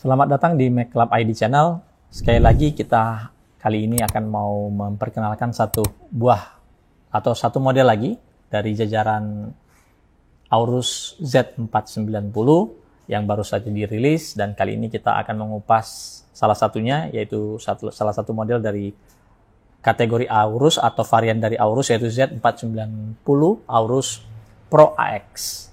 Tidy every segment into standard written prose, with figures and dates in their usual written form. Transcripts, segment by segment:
Selamat datang di Mac Club ID Channel. Sekali lagi kita kali ini akan mau memperkenalkan satu buah atau satu model lagi dari jajaran Aorus Z490 yang baru saja dirilis, dan kali ini kita akan mengupas salah satunya, yaitu salah satu model dari kategori Aorus atau varian dari Aorus, yaitu Z490 Aorus Pro AX.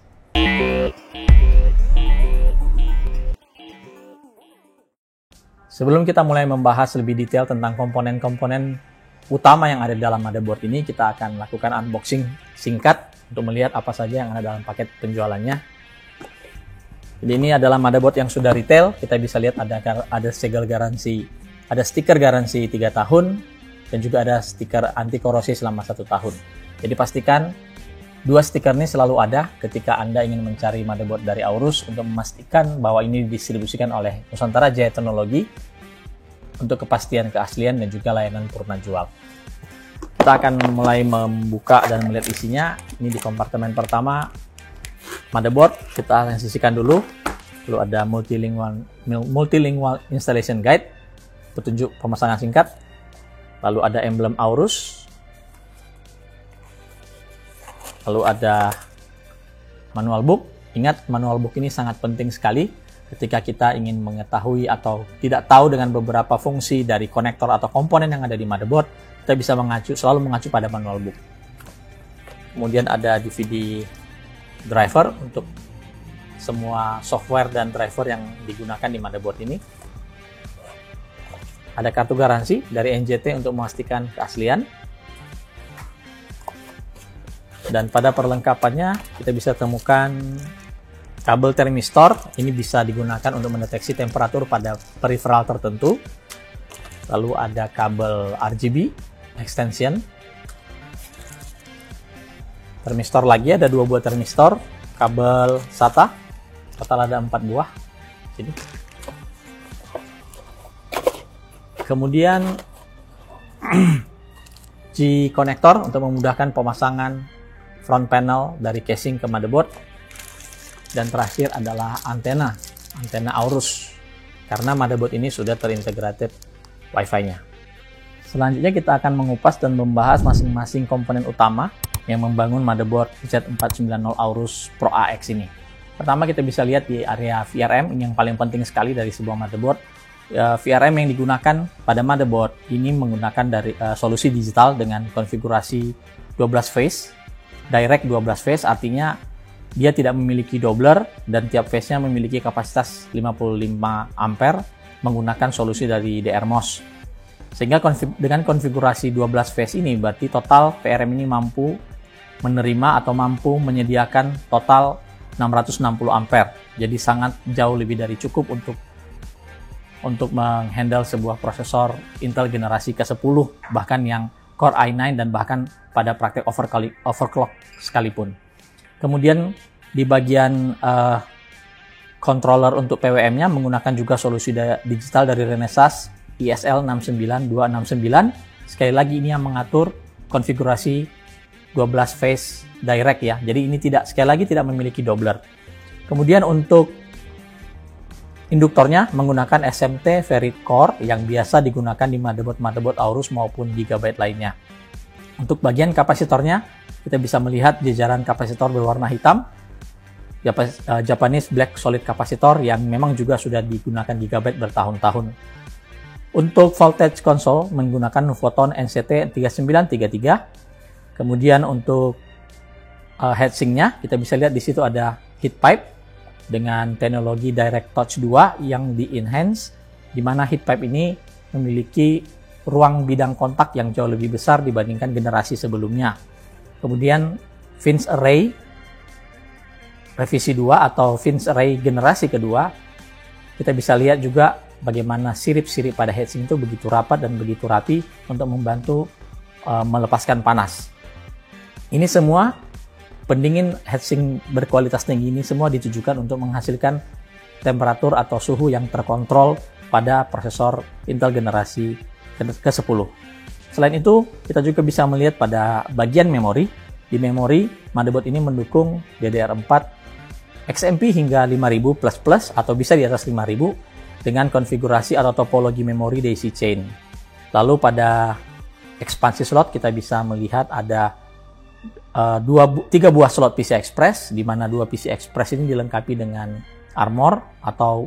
Sebelum kita mulai membahas lebih detail tentang komponen-komponen utama yang ada dalam motherboard ini, kita akan lakukan unboxing singkat untuk melihat apa saja yang ada dalam paket penjualannya. Jadi ini adalah motherboard yang sudah retail. Kita bisa lihat ada segel garansi, ada stiker garansi 3 tahun, dan juga ada stiker anti korosi selama 1 tahun. Jadi pastikan 2 stiker ini selalu ada ketika Anda ingin mencari motherboard dari Aorus untuk memastikan bahwa ini didistribusikan oleh Nusantara Jaya Teknologi untuk kepastian keaslian dan juga layanan purna jual. Kita akan mulai membuka dan melihat isinya. Ini di kompartemen pertama, motherboard. Kita akan sisihkan dulu. Lalu ada multilingual installation guide, petunjuk pemasangan singkat. Lalu ada emblem Aorus. Lalu ada manual book. Ingat, manual book ini sangat penting sekali ketika kita ingin mengetahui atau tidak tahu dengan beberapa fungsi dari konektor atau komponen yang ada di motherboard. Kita bisa selalu mengacu pada manual book. Kemudian ada DVD driver untuk semua software dan driver yang digunakan di motherboard ini. Ada kartu garansi dari NJT untuk memastikan keaslian. Dan pada perlengkapannya kita bisa temukan kabel thermistor. Ini bisa digunakan untuk mendeteksi temperatur pada peripheral tertentu. Lalu ada kabel RGB extension. Thermistor lagi, ada 2 buah thermistor. Kabel SATA, total ada 4 buah. Jadi. Kemudian G connector untuk memudahkan pemasangan front panel dari casing ke motherboard. Dan terakhir adalah antena Aorus, karena motherboard ini sudah terintegrated Wi-Fi-nya. Selanjutnya kita akan mengupas dan membahas masing-masing komponen utama yang membangun motherboard Z490 Aorus Pro AX ini. Pertama kita bisa lihat di area VRM, ini yang paling penting sekali dari sebuah motherboard. VRM yang digunakan pada motherboard ini menggunakan dari solusi digital dengan konfigurasi 12 phase, direct 12 phase, artinya dia tidak memiliki doubler dan tiap phase-nya memiliki kapasitas 55 ampere menggunakan solusi dari DRMOS. Sehingga dengan konfigurasi 12 phase ini berarti total VRM ini mampu menerima atau mampu menyediakan total 660 ampere. Jadi sangat jauh lebih dari cukup untuk menghandle sebuah prosesor Intel generasi ke-10, bahkan yang Core i9 dan bahkan pada praktek overclock sekalipun. Kemudian di bagian controller untuk PWM-nya menggunakan juga solusi digital dari Renesas ISL 69269. Sekali lagi ini yang mengatur konfigurasi 12 phase direct ya. Jadi ini sekali lagi tidak memiliki doubler. Kemudian untuk induktornya menggunakan SMT Ferrite Core yang biasa digunakan di motherboard Aorus maupun Gigabyte lainnya. Untuk bagian kapasitornya, kita bisa melihat jajaran kapasitor berwarna hitam, Japanese Black Solid Capacitor yang memang juga sudah digunakan Gigabyte bertahun-tahun. Untuk voltage console menggunakan Nuvoton NCT 3933. Kemudian untuk heatsinknya, kita bisa lihat di situ ada heat pipe dengan teknologi Direct Touch 2 yang di-enhance, di mana heat pipe ini memiliki ruang bidang kontak yang jauh lebih besar dibandingkan generasi sebelumnya. Kemudian fins array revisi 2 atau fins array generasi kedua, kita bisa lihat juga bagaimana sirip-sirip pada heatsink itu begitu rapat dan begitu rapi untuk membantu melepaskan panas. Ini semua pendingin heatsink berkualitas tinggi ini semua ditujukan untuk menghasilkan temperatur atau suhu yang terkontrol pada prosesor Intel generasi ke-10. Selain itu, kita juga bisa melihat pada bagian memori. Di memori, motherboard ini mendukung DDR4 XMP hingga 5000++ atau bisa di atas 5000. dengan konfigurasi atau topologi memori daisy chain. Lalu pada ekspansi slot kita bisa melihat ada 3 buah slot PCI Express, di mana 2 PCI Express ini dilengkapi dengan armor atau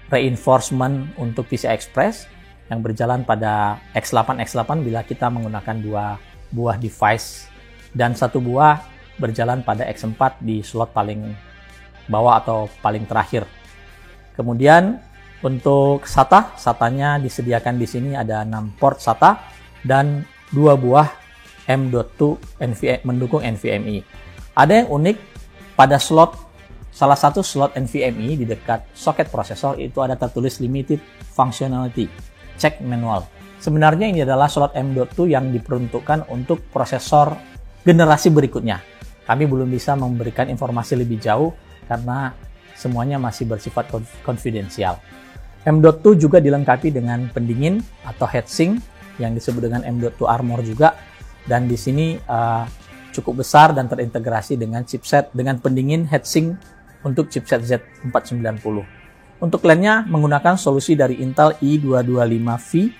reinforcement untuk PCI Express yang berjalan pada X8 bila kita menggunakan 2 buah device, dan 1 buah berjalan pada X4 di slot paling bawah atau paling terakhir. Kemudian untuk SATA-nya disediakan di sini ada 6 port SATA dan 2 buah M.2 mendukung NVMe. Ada yang unik pada salah satu slot NVMe di dekat soket prosesor itu ada tertulis limited functionality, check manual. Sebenarnya ini adalah slot M.2 yang diperuntukkan untuk prosesor generasi berikutnya. Kami belum bisa memberikan informasi lebih jauh karena semuanya masih bersifat konfidensial. M.2 juga dilengkapi dengan pendingin atau heatsink yang disebut dengan M.2 Armor juga, dan di sini cukup besar dan terintegrasi dengan chipset dengan pendingin heatsink untuk chipset Z490. Untuk LAN-nya menggunakan solusi dari Intel i225V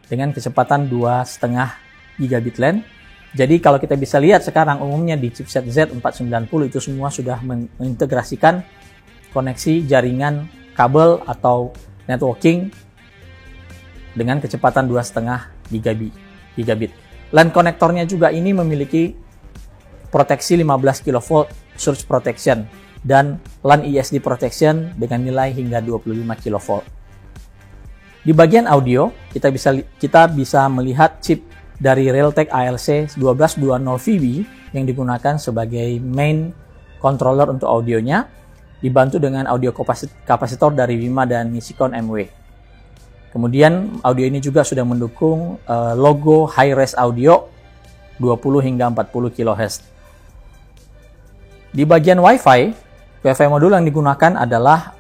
dengan kecepatan 2,5 gigabit LAN. Jadi kalau kita bisa lihat sekarang umumnya di chipset Z490 itu semua sudah mengintegrasikan koneksi jaringan kabel atau networking dengan kecepatan 2,5 gigabit. LAN konektornya juga ini memiliki proteksi 15 kV surge protection dan LAN ESD protection dengan nilai hingga 25 kV. Di bagian audio kita bisa melihat chip dari Realtek ALC 1220VB yang digunakan sebagai main controller untuk audionya, dibantu dengan audio kapasitor dari Wima dan Nichicon MW. Kemudian audio ini juga sudah mendukung logo high-res audio 20 hingga 40 kHz. Di bagian Wi-Fi modul yang digunakan adalah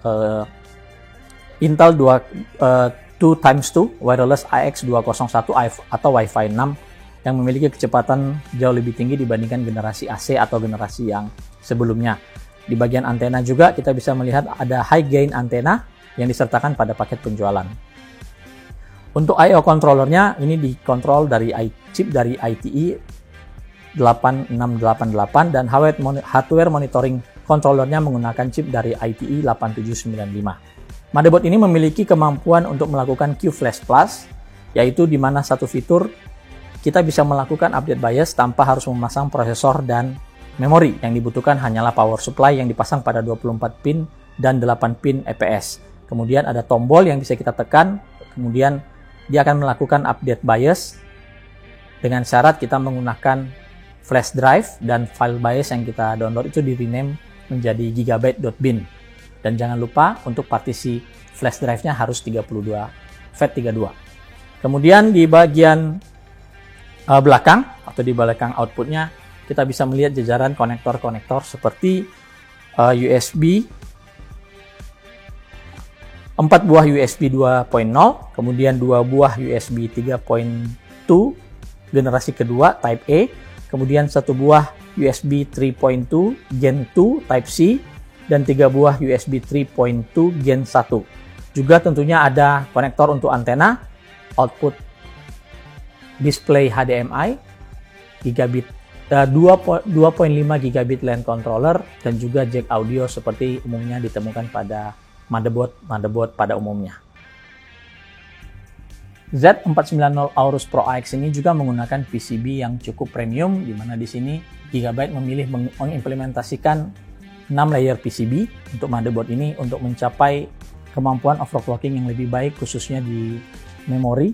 Intel 2x2 Wireless AX201 atau Wi-Fi 6 yang memiliki kecepatan jauh lebih tinggi dibandingkan generasi AC atau generasi yang sebelumnya. Di bagian antena juga kita bisa melihat ada high gain antena yang disertakan pada paket penjualan. Untuk I/O controllernya ini dikontrol dari chip dari ITE 8688 dan hardware monitoring controllernya menggunakan chip dari ITE 8795. Motherboard ini memiliki kemampuan untuk melakukan QFlash Plus, yaitu di mana satu fitur kita bisa melakukan update BIOS tanpa harus memasang prosesor dan memori. Yang dibutuhkan hanyalah power supply yang dipasang pada 24 pin dan 8 pin EPS. Kemudian ada tombol yang bisa kita tekan, kemudian dia akan melakukan update BIOS dengan syarat kita menggunakan flash drive dan file BIOS yang kita download itu di rename menjadi gigabyte.bin. Dan jangan lupa untuk partisi flash drive-nya harus 32 FAT32. Kemudian di bagian belakang atau di belakang outputnya kita bisa melihat jajaran konektor-konektor seperti USB, 4 buah USB 2.0, kemudian 2 buah USB 3.2 generasi kedua Type A, kemudian 1 buah USB 3.2 Gen 2 Type C, dan 3 buah USB 3.2 Gen 1. Juga tentunya ada konektor untuk antena, output display HDMI, 2.5 gigabit LAN controller, dan juga jack audio seperti umumnya ditemukan pada motherboard pada umumnya. Z490 Aorus Pro AX ini juga menggunakan PCB yang cukup premium, di mana di sini Gigabyte memilih mengimplementasikan 6 layer PCB untuk motherboard ini untuk mencapai kemampuan overclocking yang lebih baik khususnya di memori.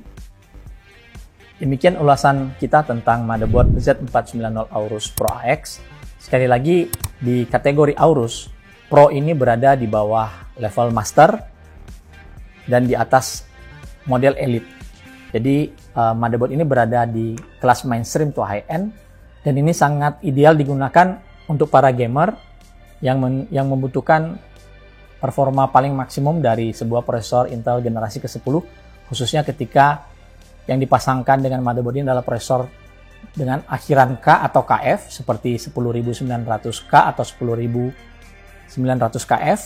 Demikian ulasan kita tentang motherboard Z490 Aorus Pro AX. Sekali lagi, di kategori Aorus, Pro ini berada di bawah level Master dan di atas model Elite. Jadi motherboard ini berada di kelas mainstream to high-end dan ini sangat ideal digunakan untuk para gamer yang membutuhkan performa paling maksimum dari sebuah prosesor Intel generasi ke-10, khususnya ketika yang dipasangkan dengan motherboard ini adalah prosesor dengan akhiran K atau KF seperti 10900K atau 10900KF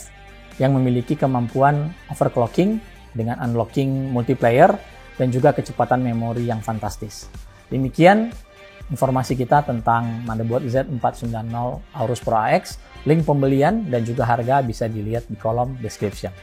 yang memiliki kemampuan overclocking dengan unlocking multiplayer dan juga kecepatan memori yang fantastis. Demikian informasi kita tentang motherboard Z490 Aorus Pro AX. Link pembelian dan juga harga bisa dilihat di kolom description.